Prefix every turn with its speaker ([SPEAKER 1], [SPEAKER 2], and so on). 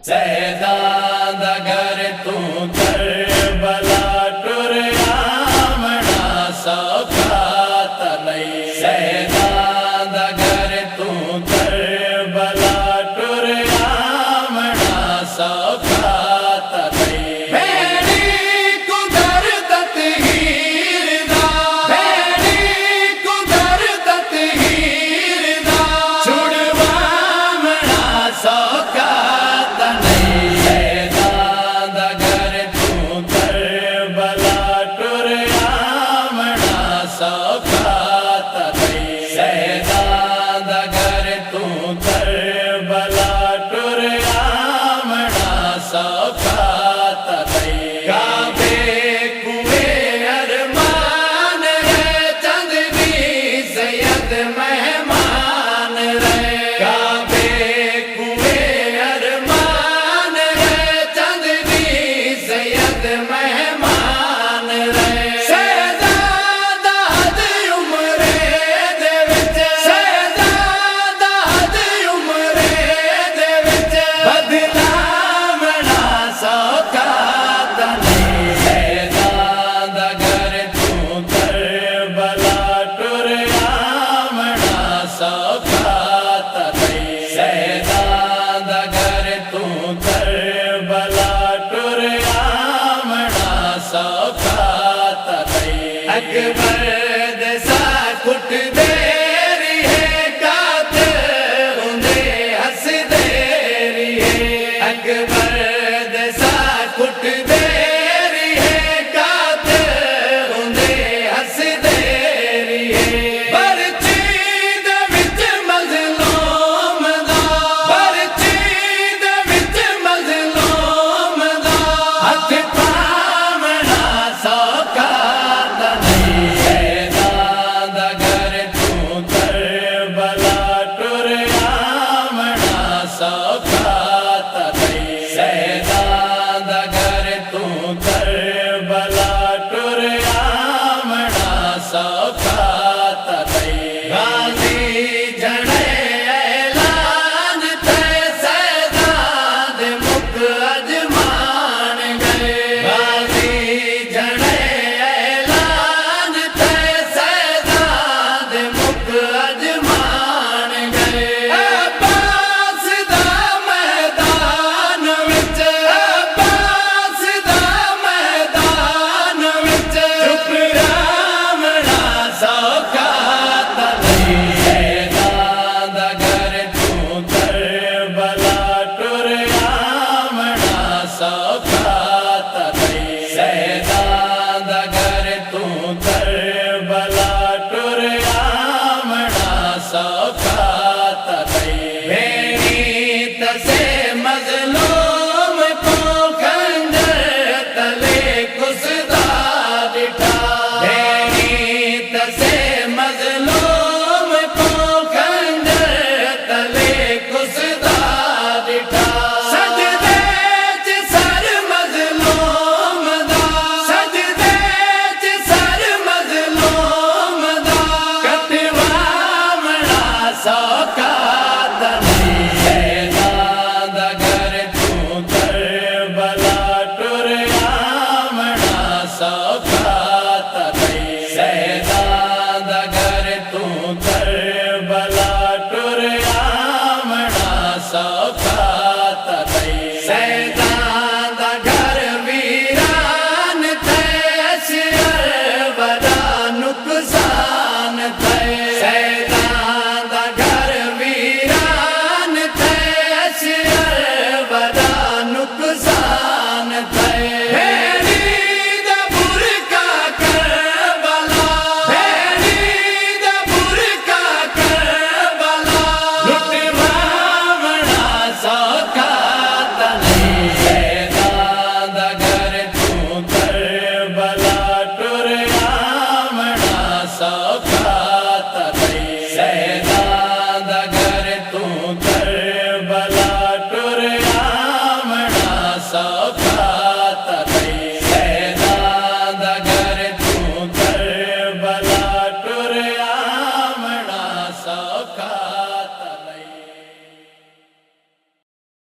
[SPEAKER 1] سیدان دا گھر تو کربلا ٹر آمنا سوکھا تا نہیں سیدان دا گھر تو کربلا ٹر آمنا سوکھا تا نہیں بھیڑی کو در تطہیر دا بھیڑی کو در تطہیر دا چھڑوامنا سوکھا اکبر دسا کٹ دیری ہے قاتل ہوندے ہس دیری ہے اکبر دسا کٹ دیری ہے قاتل ہوندے ہس دیری ہے برچی دے وچ مظلوم دا برچی دے وچ مظلوم دا ہتھ پامنا سوکھا کا